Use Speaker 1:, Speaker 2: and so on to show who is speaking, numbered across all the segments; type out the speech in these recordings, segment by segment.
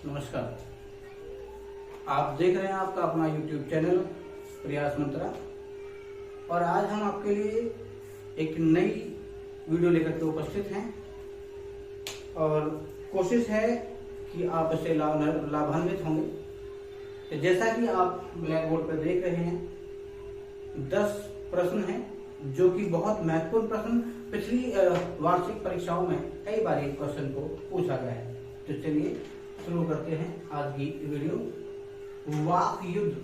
Speaker 1: नमस्कार। आप देख रहे हैं आपका अपना YouTube चैनल प्रयास मंत्रा, और आज हम आपके लिए एक नई वीडियो लेकर के उपस्थित हैं और कोशिश है कि आप इससे लाभान्वित होंगे। तो जैसा कि आप ब्लैक बोर्ड पर देख रहे हैं, 10 प्रश्न हैं जो कि बहुत महत्वपूर्ण प्रश्न पिछली वार्षिक परीक्षाओं में कई बार इस क्वेश्चन को पूछा गया है। तो चलिए शुरू करते हैं आज की वीडियो। वाक युद्ध,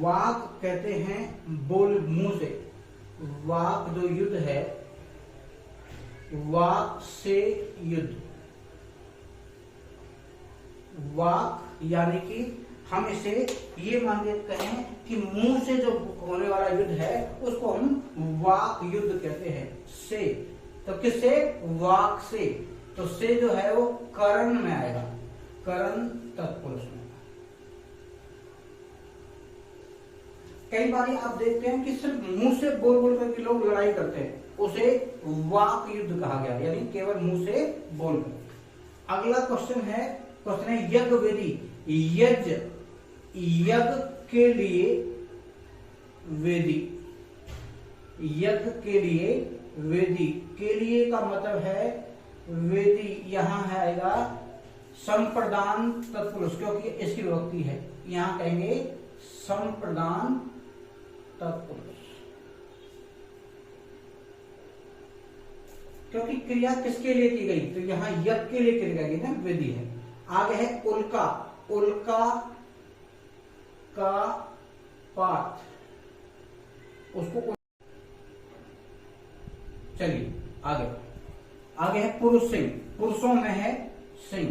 Speaker 1: वाक कहते हैं बोल मुंह से। वाक जो युद्ध है, वाक से युद्ध। वाक यानी कि हम इसे ये मान लेते हैं कि मुंह से जो होने वाला युद्ध है उसको हम वाक युद्ध कहते हैं। से तो किससे? वाक से। तो से जो है वो कर्ण में आएगा, कर्ण तत्पुरुष में। कई बार आप देखते हैं कि सिर्फ मुंह से बोल बोल करके लोग लड़ाई करते हैं, उसे वाक युद्ध कहा गया, यानी केवल मुंह से बोलकर। अगला क्वेश्चन है यज्ञ वेदी। यज्ञ, यज्ञ के लिए वेदी। यज्ञ के लिए वेदी, के लिए का मतलब है वेदी। यहां है आएगा संप्रदान तत्पुरुष, क्योंकि इसकी विभक्ति है। यहां कहेंगे संप्रदान तत्पुरुष, क्योंकि क्रिया किसके लिए की गई? तो यहां यज्ञ के लिए क्रिया की गई, वेदी है। आगे है उल्का। उल्का का पात, उसको चलिए आगे है पुरुष सिंह। पुरुषों में है सिंह,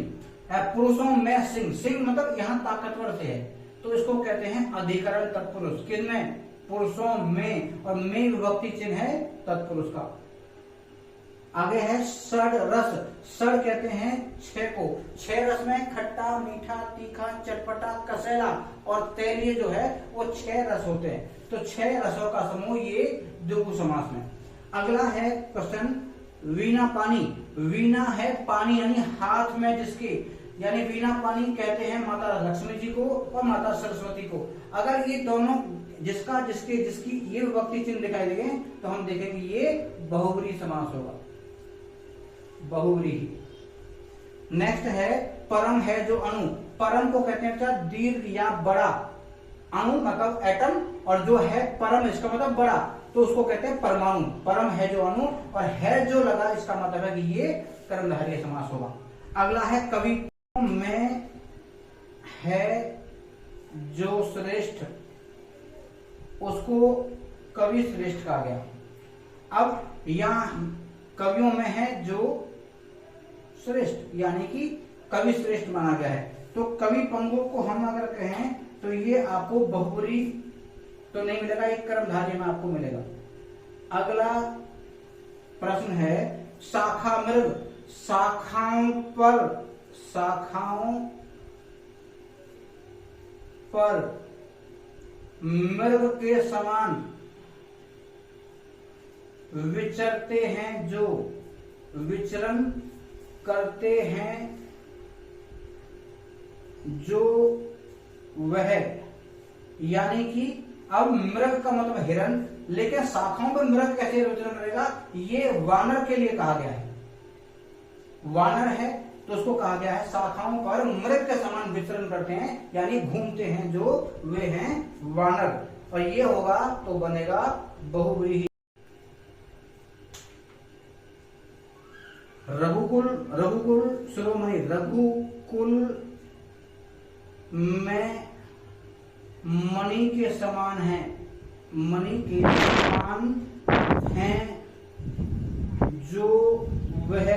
Speaker 1: पुरुषों में सिंह। सिंह मतलब यहां ताकतवर से है, तो इसको कहते हैं अधिकरण तत्पुरुष। किसमें? पुरुषों में, और में विभक्ति चिन्ह है तत्पुरुष का। आगे है षड रस। षड कहते हैं 6 को। 6 रस में खट्टा, मीठा, तीखा, चटपटा, कसैला और तेलीय जो है वो 6 रस होते हैं। तो 6 रसों का समूह ये द्विगु समास में। अगला है क्वेश्चन वीणा पानी। वीणा है पानी, यानी हाथ में जिसके, यानी वीणा पानी कहते हैं माता लक्ष्मी जी को और माता सरस्वती को। अगर ये दोनों जिसका, जिसके, जिसकी ये विभक्ति चिन्ह दिखाई देंगे तो हम देखेंगे ये बहुब्रीहि समास होगा, बहुब्रीहि। नेक्स्ट है परम है जो अणु। परम को कहते हैं दीर्घ या बड़ा। अणु मतलब एटम, और जो है परम इसका मतलब बड़ा, तो उसको कहते हैं परमाणु। परम है जो अणु, और है जो लगा, इसका मतलब है कि ये कर्मधारय समास होगा। अगला है कवि में है जो श्रेष्ठ, उसको कवि श्रेष्ठ कहा गया। अब यहां कवियों में है जो श्रेष्ठ, यानी कि कवि श्रेष्ठ माना गया है। तो कवि पंगु को हम अगर कहें तो ये आपको बहुब्रीहि तो नहीं मिलेगा, एक कर्मधारय में आपको मिलेगा। अगला प्रश्न है शाखा मृग। शाखाओं पर मृग के समान विचरते हैं जो, विचरण करते हैं जो वह, यानी कि अब मृग का मतलब हिरण, लेकिन शाखाओं पर मृग कैसे विचरण करेगा? ये वानर के लिए कहा गया है। वानर है तो उसको कहा गया है शाखाओं पर मृग के समान विचरण करते हैं, यानी घूमते हैं जो वे हैं वानर। और ये होगा तो बनेगा बहुब्रीहि। रघुकुल शिरोमणि। रघुकुल में मणि के समान है, मणि के समान हैं जो वह,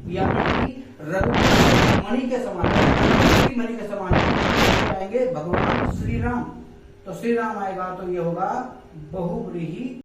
Speaker 1: यानी कि रघुकुल मणि के समान है, मणि के समान है। आएंगे भगवान श्री राम, तो श्री राम आएगा तो ये होगा बहुब्रीहि।